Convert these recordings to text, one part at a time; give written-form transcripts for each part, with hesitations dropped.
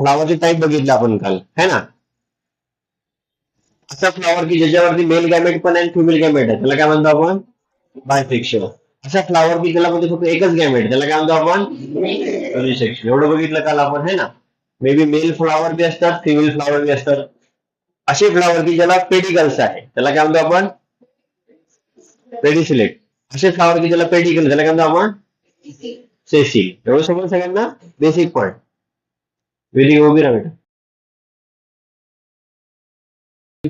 फ्लावरचे type बघितले आपण काल, है ना. असा फ्लावर की ज्याच्यावरती मेल गॅमेट पण आहे फिमेल गॅमेट आहे, त्याला काय म्हणतो आपण? बायसेक्शुअल. असा फ्लावर की त्याला म्हणजे फक्त एकच गॅमेट, त्याला काय म्हणतो आपण? युनिसेक्शुअल. एवढं बघितलं काल आपण, है ना. मे बी मेल फ्लावर बी असतात, फिमेल फ्लावर बी असतात. असे फ्लावर की ज्याला पेडिकल्स आहे, त्याला काय म्हणतो आपण? पेडिसिलेट. असे फ्लावर की ज्याला पेडिकल, त्याला काय म्हणतो आपण? सेसिल. एवढं समज सगळ्यांना, बेसिक पॉईंट. वेरी उभी राहा.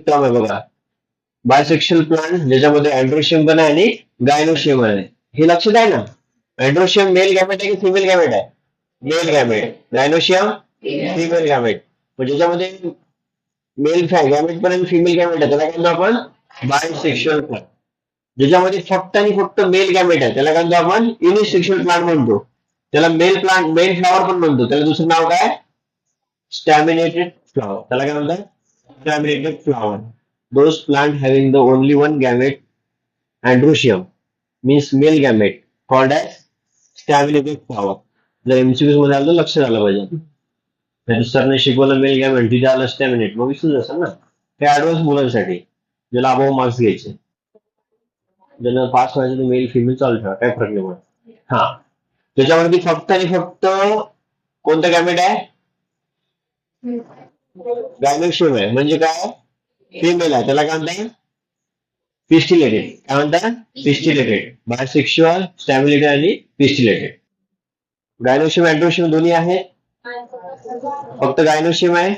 टर्म आहे बघा, बायसेक्शुअल प्लांट, ज्याच्यामध्ये अँड्रोशियम पण आहे आणि गायनोशियम आहे. हे लक्षात आहे ना. अँड्रोशियम मेल गॅमेट आहे की फिमेल गॅमेट आहे? Mail gamete. Gynoecium female gamete. म्हणजे ज्याच्यामध्ये मेल गॅमेट पण आणि फिमेल गॅमेट आहे, त्याला काय म्हणतो आपण? Bisexual plant. ज्याच्यामध्ये फक्त आणि फक्त मेल गॅमेट आहे, त्याला काय म्हणतो आपण? युनिसेक्शुअल प्लांट म्हणतो. त्याला मेल प्लांट, मेल फ्लॉवर पण म्हणतो. त्याला दुसरं नाव काय? स्टॅमिनेटेड फ्लॉवर. त्याला काय म्हणतात? स्टॅमिनेटेड flower. Those plant having the only one gamete, androecium, means male gamete, called as staminated flower. जर एमसीक्यू मध्ये आलं तर लक्ष झालं पाहिजे. सरने शिकवलं मेल गॅमेट, तिथे आलं स्टॅमिनेट, मग विसरून असेल ना. ते ऍडव्हान्स मुलांसाठी ज्याला अबाव मार्क्स घ्यायचे, ज्यांना पास व्हायचं तर मेल फिमेल चालू ठेवा, काय फरक नाही पडत. हा, त्याच्यामध्ये फक्त आणि फक्त कोणतं गॅमेट आहे? गायनोशियम आहे. म्हणजे काय? फिमेल आहे, त्याला काय म्हणतात? पिस्टिलेटेड. काय म्हणतात? पिस्टिलेटेड. बायसेक्शुअल, स्टॅमिनेटेड आणि पिस्टिलेटेड. गायनोशियम अँड्रोशियम दोन्ही आहे? फक्त गायनोशियम आहे?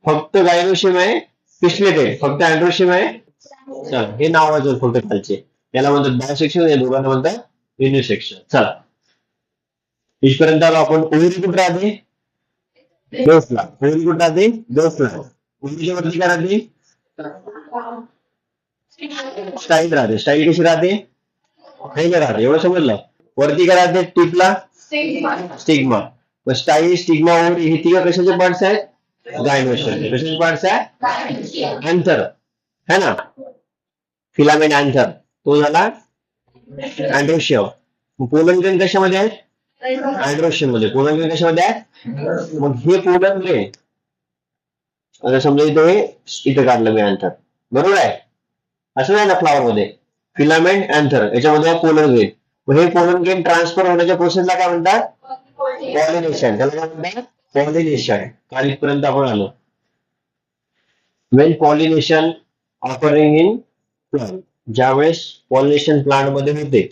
फक्त गायनोशियम आहे. पिस्टिलेटेड फक्त अँड्रोशियम आहे. चला, हे नावाचं फक्त खालचे, याला म्हणतात बायसेक्शुअल, या दोघांना म्हणतात युनिसेक्शुअल. चला, इथपर्यंत आलो आपण. ओव्हरी कुठे राहते? डोसला. ओव्हरी कुठे राहते? डोसला. ओव्हरीच्या वरती काय राहते? स्टाईल राहते. स्टाईल कशी राहते? नाही काय राहते, एवढं समजलं. वरती काय राहते? टिपला स्टिग्मा. मग स्टाईल, स्टिग्मा, ओव्हरी हे तिघ कशाचे पार्ट्स आहेत? गायनोशियम. कशाचे पार्ट्स आहे? अँथर, है ना. फिलामेंट अँथर, तो झाला अँड्रोशियम. पोलन ग्रेन कशामध्ये आहे? अँड्रोशियम मध्ये. पोलन ग्रेन कशामध्ये आहे? मग हे पोलन ग्रेन, आता समजा इथं काढलं मी अँथर, बरोबर आहे. असं नाही ना फ्लावर मध्ये फिलामेंट अँथर, याच्यामध्ये पोलन ग्रेन. मग हे पोलन ग्रेन ट्रान्सफर होण्याच्या प्रोसेसला काय म्हणतात? पॉलिनेशन. त्याला काय म्हणतात? पॉलिनेशन. काल इथपर्यंत आपण आलो. Wien pollination occurring in plant, ज्यावेळेस पॉलिनेशन प्लांट मध्ये होते,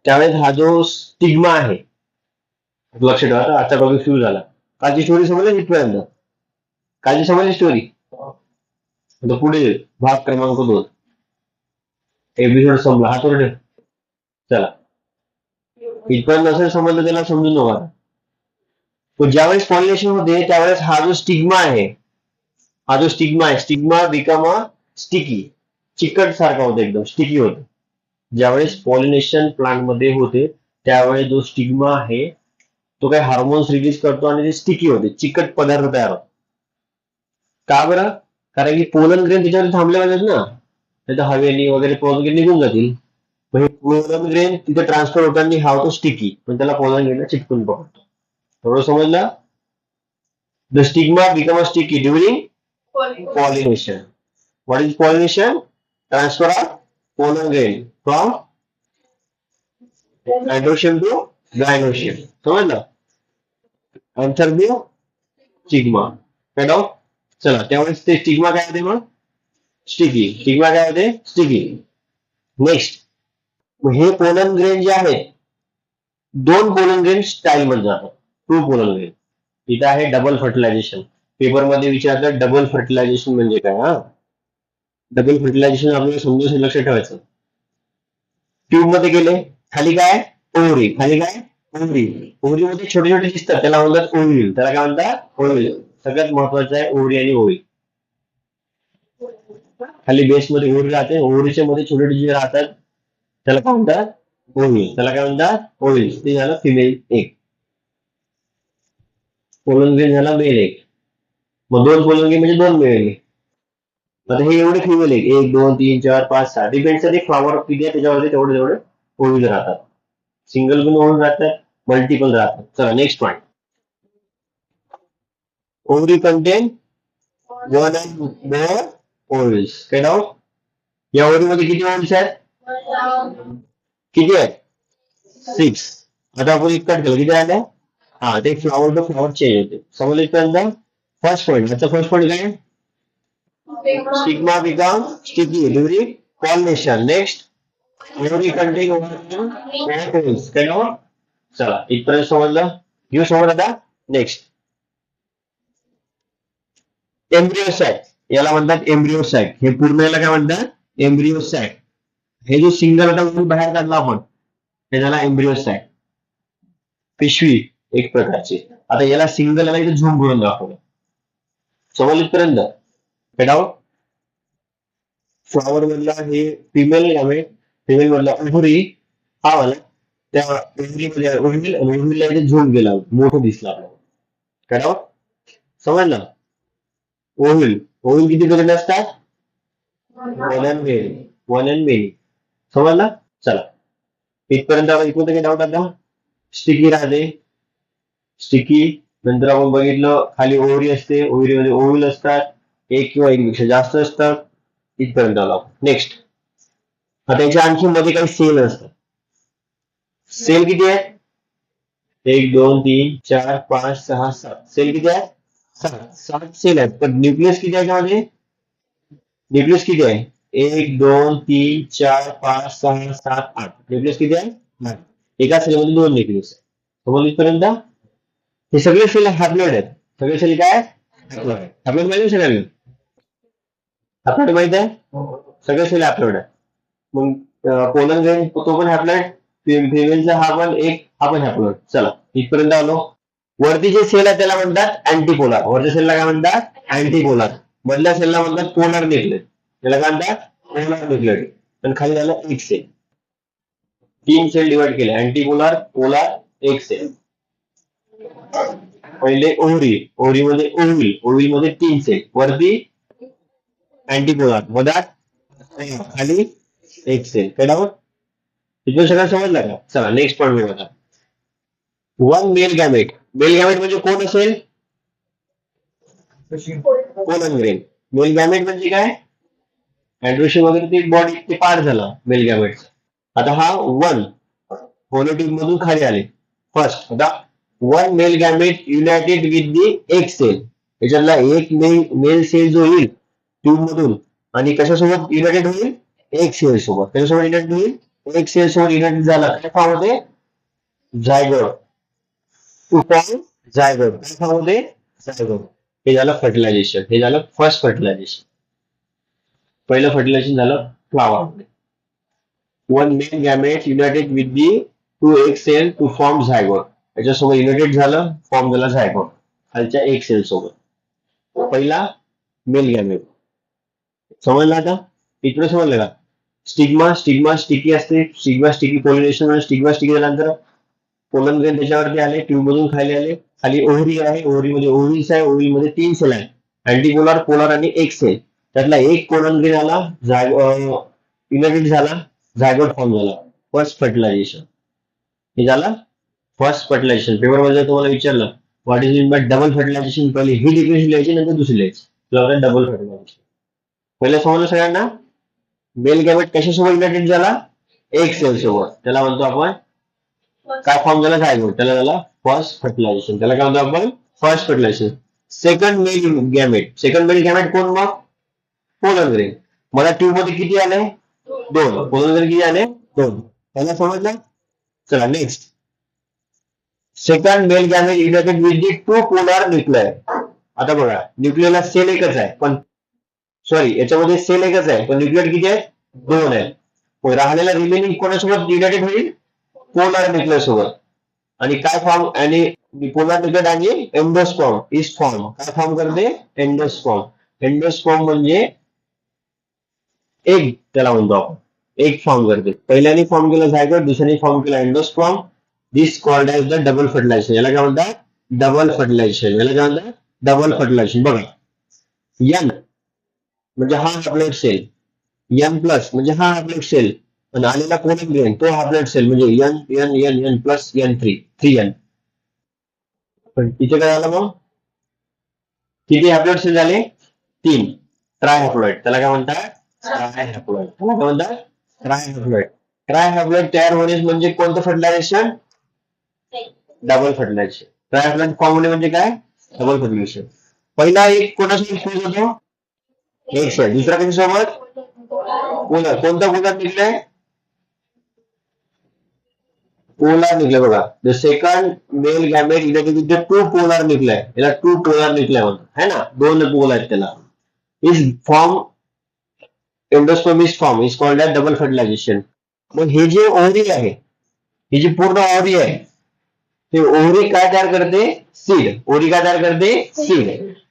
त्यावेळेस हा जो स्टिग्मा आहे, लक्ष ठेवा. आजचा टॉपिक सुरू झाला. कालची स्टोरी समजली इथपर्यंत? कालची समजली स्टोरी? पुढे भाग क्रमांक 2, एपिसोड संपला. हा तो ठेव. चला, इथपर्यंत नसेल समजलं त्याला समजून नका. पण ज्यावेळेस पॉलिनेशन होते त्यावेळेस हा जो स्टिग्मा आहे, हा जो स्टिग्मा आहे, स्टिग्मा बिकम अ स्टिकी, चिकट सारखा होतो, एकदम स्टिकी होतो. ज्यावेळेस पॉलिनेशन प्लांट मध्ये होते त्यावेळेस जो स्टिग्मा आहे तो काही हार्मोन्स रिलीज करतो आणि ते स्टिकी होते, चिकट पदार्थ तयार होतो. का बरं? कारण की पोलन ग्रेन त्याच्यावर थांबले पाहिजेत ना, नाही तर हवेनी वगैरे पोलन ग्रेन निघून जातील. मग हे पोलन ग्रेन तिथे ट्रान्सफर होताना हा होतो स्टिकी, पण त्याला पोलन ग्रेनला चिटकून पकडतो. थोडं समजलं? The stigma become a sticky during pollination. What is pollination? Transfer of pollen grain from androecium to gynoecium. समजलं? आन्सर देऊ स्टिग्मा. काय डाऊट? चला, त्यावेळेस ते स्टिग्मा काय होते? मग स्टिकी. स्टिग्मा काय होते? स्टिकी. नेक्स्ट, हे पोलन ग्रेन जे आहेत, 2 पोलन ग्रेन स्टाईल मध्ये जातात. 2 पोलन ग्रेन. इथं आहे डबल फर्टिलायझेशन. पेपर मध्ये विचारलं डबल फर्टिलायझेशन म्हणजे काय. हा, डबल फर्टिलायझेशन आपल्याला समजून लक्ष ठेवायचं. ट्यूब मध्ये गेले, खाली काय? ओव्हरी. खाली काय? ओव्हरी. ओव्हरी मध्ये छोटे छोटे दिसतात, त्याला म्हणतात ओव्ह्यूल. त्याला काय म्हणतात? ओव्ह्यूल. सगळ्यात महत्वाचं आहे ओव्हरी आणि ओव्ह्यूल. खाली बेस मध्ये ओव्हरी राहते, ओव्हरीच्या मध्ये छोटे छोटे जे राहतात त्याला काय म्हणतात? ओव्ह्यूल. त्याला काय म्हणतात? ओव्ह्यूल. ते झालं फिमेल एक. पोलन ग्रेन झाला मेल एक. मग 2 पोलन ग्रेन म्हणजे 2 मेल. आता हे एवढे फिमेल एक, 1 2 3 4 5 6 डिपेंड्स फ्लॉवर किती आहे त्याच्यावरती तेवढे तेवढे ओव्ह्यूल राहतात. सिंगल पण ओव्ह्यूल राहतात, मल्टिपल राहतात. चला next point. Ovary contain one and more ovules. काय नाव? या ओव्हरी मध्ये किती ओव्हल्स आहेत? किती आहेत? 6. आता आपण एक कट केलं, किती आले? हा, ते फ्लॉवर टू फ्लॉवर चेंज होते. समजलं? First point. आता फर्स्ट पॉईंट काय? Stigma become sticky during pollination. Next, every contain overalls. काय नाव? चला इथपर्यंत समजलं. घेऊ समज आता. Next, embryo sac. याला म्हणतात एम्ब्रिओ सॅक. हे पूर्ण याला काय म्हणतात? Embryo sac. हे जो सिंगल आता बाहेर काढला आपण, हे झाला एम्ब्रिओ सॅक. पिशवी एक प्रकारची. आता याला सिंगल याला इथे झूम करून दाखवलं. समजलं इथपर्यंत? काय डाऊट? फ्लॉवर मधला हे फिमेल गॅमेट, फिमेल मधला ओव्हरी हा वाला त्या ओव्हरी मध्ये ओव्हरी, ओव्हरीला इथे झूम केला, मोठं दिसलं आपल्याला. काय समजलं? ओव्हल, ओव्हल किती प्रकारचे असतात? One and many, one and many. समजलं? चला इथपर्यंत इकडून काही डाऊट आता? स्टिकी राहते, स्टिकी. नंतर आपण बघितलं खाली ओव्हरी असते, ओव्हरी मध्ये ओव्हल असतात, एक किंवा एकपेक्षा जास्त असतात. इथपर्यंत आलो. नेक्स्ट, आता याच्या आणखी मध्ये काही सेल असतात. सेल किती आहे? 1 2 3 4 5 6 7. सेल किती आहे? 7 सेल आहेत. पण न्यूक्लियस किती आहे त्यामध्ये? न्यूक्लियस किती आहे? 1 2 3 4 5 6 7 8. न्यूक्लियस किती आहे? 8. एका सेलमध्ये 2 न्यूक्लियस आहे. समजलं इथपर्यंत? हे सगळे सेल हॅप्लॉइड आहेत. सगळे सेल काय? हॅप्लॉइड. हॅप्लॉइड माहिती आहे सगळ्यांना? हॅप्लॉइड माहित आहे? सगळे सेल हॅप्लॉइड आहे. मग पोलन ग्रेन तो पण हॅप्लॉइड, फिमेलचा हा पण हॅप्लॉइड. चला इथपर्यंत आलो. वरती जे सेल आहे त्याला म्हणतात अँटीपोलार. वरच्या सेलला काय म्हणतात? अँटीपोलार. मधल्या सेलला म्हणतात पोलर न्यूक्लियस. त्याला काय म्हणतात? Polar nucleus. पण खाली झालं एक सेल. 3 सेल डिवाइड केले, अँटीपोलार, पोलार, एक सेल. पहिले ओव्हरी, ओव्हरी मध्ये ओव्हल, ओव्हल मध्ये 3 सेल. वरती अँटीपोलार, मधात खाली एक सेल. काय डाऊट? इथून सगळं समजलं का? चला नेक्स्ट पॉईंट बघा. One male gamete. Mail gamete म्हणजे कोण असेल? Pollen grain. मेल गॅमेट म्हणजे काय? अँड्रोशियम वगैरे ते बॉडी ते पार्ट झाला मेल गॅमेट. आता हा वन होलोट्यूब मधून खाली आले. फर्स्ट, आता one male gamete united with दी एक सेल. याच्यातला एक मेल सेल जो येईल ट्यूब मधून आणि कशासोबत युनायटेड होईल? एक सेल सोबत. कशासोबत युनायटेड होईल? एक सेल सोबत युनायटेड झाला काय फॉर्म होते? झायगोट. To form zygote. काय फॉर्म होते? झायगोट. हे झालं फर्टिलायझेशन. हे झालं फर्स्ट फर्टिलायझेशन. पहिलं फर्टिलायझेशन झालं flower. One male gamete united with the two एक सेल टू फॉर्म झायगोट. याच्यासोबत युनायटेड झालं, फॉर्म झाला झायगोट खालच्या एक सेल सोबत. पहिला मेल गॅमेट. समजलं आता? इकडे समजलं का? स्टिग्मा, स्टिग्मा स्टिकी असते. Stigma sticky pollination, stigma sticky झाल्यानंतर पोलन ग्रेन त्याच्यावरती आले, ट्यूब मधून खाली आले. खाली ओव्हरी आहे, ओव्हरी मध्ये ओव्हल्स आहे, ओव्हरी मध्ये 3 सेल आहे, अँटीपोलार, पोलार आणि एक सेल. त्यातला एक पोलन ग्रेन आला, युनायटेड झाला, झायगोट फॉर्म झाला. First fertilisation. हे झालं फर्स्ट फर्टिलायझेशन. पेपर मध्ये तुम्हाला विचारलं what is mean by double fertilisation, पहिले ही डिफिनेशन लिहायची, नंतर दुसरी लिहायची. Double fertilisation. पहिलं समजलं सगळ्यांना? मेल गॅमेट कशासोबत युनायटेड झाला? एक सेल सोबत. त्याला म्हणतो आपण काय फॉर्म झाला? झायगोट. त्याला झाला फर्स्ट फर्टिलायझेशन. त्याला काय म्हणतो आपण? First fertilisation. Second male gamete. Second male gamete कोण मग? Pollen grain. मला ट्यूब मध्ये किती आले? 2. पोलन ग्रेन किती आले? 2. त्याला समजलं? चला next. Second male gamete united with the two polar nuclear. आता बघा न्यूक्लियरला सेल एकच आहे, पण सॉरी याच्यामध्ये सेल एकच आहे पण न्यूक्लियर किती आहे? 2 आहे. राहिलेला रिमेनिंग कोणासोबत युनायटेड होईल? पोलार न्यूक्लियर सोबत. आणि काय फॉर्म? आणि पोलार न्यूक्लियर आणि एंडोस्पर्म इज फॉर्म. काय फॉर्म करते? एंडोस्पर्म. एंडोस्पर्म म्हणजे एक, त्याला म्हणतो आपण एक फॉर्म करते. पहिल्याने फॉर्म केला झायगोट, दुसऱ्याने फॉर्म केला endosperm. This called as the double fertilisation. याला काय म्हणतात? Double fertilisation. याला काय म्हणतात? Double fertilisation. बघा, एन म्हणजे हा हॅप्लॉइड सेल, एन प्लस म्हणजे हा हॅप्लॉइड सेल, आणि आलेला कोणच ग्रेन तो हा ब्लड सेल म्हणजे N N N N plus N three N. पण तिथे काय झालं मग? किती हॅप्लॉइड सेल झाले? 3. ट्रायहॅप्लॉइड. त्याला काय म्हणतात? ट्रायहॅप्लॉइड. त्याला काय म्हणतात? ट्रायहॅप्लॉइड. ट्रायहॅप्लॉइड तयार होणे म्हणजे कोणतं fertilization? Double fertilization. Triploid form होणे म्हणजे काय? Double fertilization. पहिला एक कोणासोबत फ्यूज होतो? एक आहे. दुसरा कशासोबत? पोलर. कोणता पोलर निघलाय? पोलार निघलाय बघा. The second male gamete united with the two polar निघलाय. याला टू पोलार निघलाय म्हणतात है ना. दोन पोल आहेत त्याला. Is form endospermic form is called as double fertilisation. मग हे जे ओव्हरी आहे, ही जी पूर्ण ओव्हरी आहे, ते ओव्हरी काय तयार करते? सीड. ओव्हरी काय तयार करते? सीड.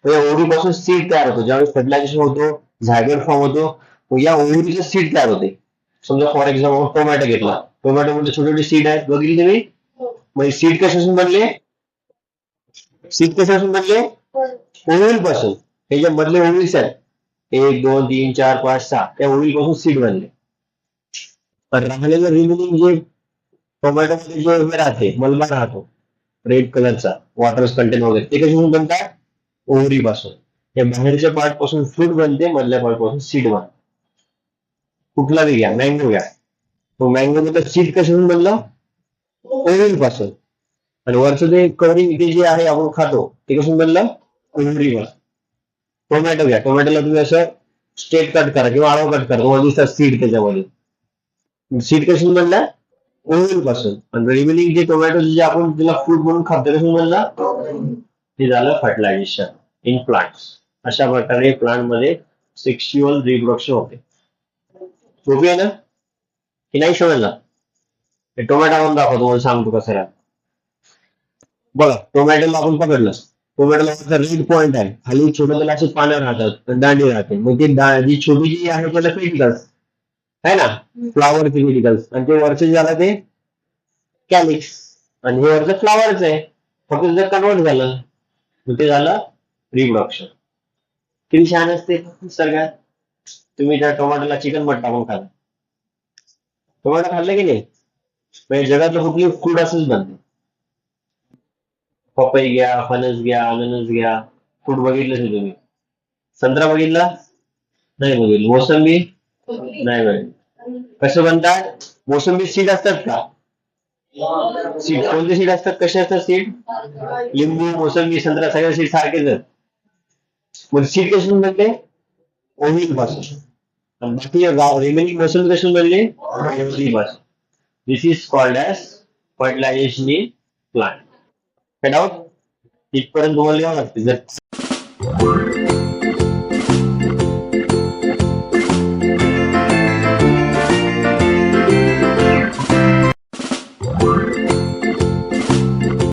ओव्हरी पासून सीड तयार होतो. ज्यावेळेस फर्टिलायझेशन होतो, झायगोट फॉर्म होतो, मग या ओव्हरीचं सीड तयार होते. समजा फॉर एक्झाम्पल टोमॅटो घेतला. टोमॅटो मध्ये छोटे छोटे सीड आहेत, बघितली तुम्ही? मग सीड कशापासून बनले? सीड कशापासून बनले? ओव्हरी पासून. हे जे मधले ओव्हरीज आहेत, 1 2 3 4 5 6, त्या ओव्हरी पासून सीड बनले. पण राहिलेलं रिमेनिंग जे टोमॅटो मध्ये जे उभे राहते, मलबा राहतो रेड कलरचा, वॉटर कंटेंट वगैरे, ते कशापासून बनतात? ओव्हरी पासून. या बाहेरच्या पार्ट पासून फ्रूट बनते, मधल्या पार्ट पासून सीड बनते. कुठला बी घ्या, मँगो घ्या, तो मँगो मध्ये सीड कशापासून बनलं? ओव्हरी पासून. आणि वरचं जे कवरिंग ते जे आहे आपण खातो, ते कशापासून बनलं? ओव्हरी पासून. टोमॅटो घ्या, टोमॅटोला तुम्ही असं स्ट्रेट कट करा किंवा आळव कट करा, तुम्हाला दिसतात सीड त्याच्यामध्ये. सीड कशापासून बनला? ओव्हरी पासून. आणि रिमेनिंग जे टोमॅटो जे आपण त्याला फ्रूट म्हणून खातो, कशापासून बनला? ते झालं फर्टिलायझेशन इन प्लांट्स. अशा प्रकारे प्लांट मध्ये सेक्शुअल रिप्रोडक्शन होते. सोपी आहे ना की नाही समजला? टोमॅटो आपण दाखवतो, तुम्हाला सांगतो कसं राहतं. बघा, टोमॅटोला आपण पकडलं. टोमॅटोला रेड पॉइंट आहे, खाली छोटे छोटे असे पानं राहतात, दांडी राहते. मग ती जी छोटी जी आहे त्याला पेटिकल्स आहे ना, फ्लावरचे पेटिकल्स. आणि ते वरचे जे झालं ते कॅलिक्स. आणि हे वरचं फ्लावरच आहे, फक्त जर कन्वर्ट झालं मग ते झालं रिप्रोडक्शन. किती छान असते निसर्गात. तुम्ही त्या टोमॅटोला चिकन मट टाकून खाल. टोमॅटो खाल्ले की नाही? म्हणजे जगातलं कुठली फूड असंच बनते. पपई घ्या, फणस घ्या, अननस घ्या, फ्रूट बघितलंच आहे तुम्ही. संत्रा बघितला? नाही बघितलं. मोसंबी? नाही बघितलं. कसं बनतात? मोसंबी सीड असतात का? सीड कोणते सीड असतात? कसे असतात सीड? लिंबू, मोसंबी, संत्रा सगळे सीड सारखेच आहेत. मग सीड कशातून बनले? ओव्हरी पासून. आणि बाकी रिमेनिंग मोसंबी कशातून बनले? ओव्हरी पासून. This is called as fertilization in plant. Doubt? इथपर्यंत तुम्हाला यावं लागते. जर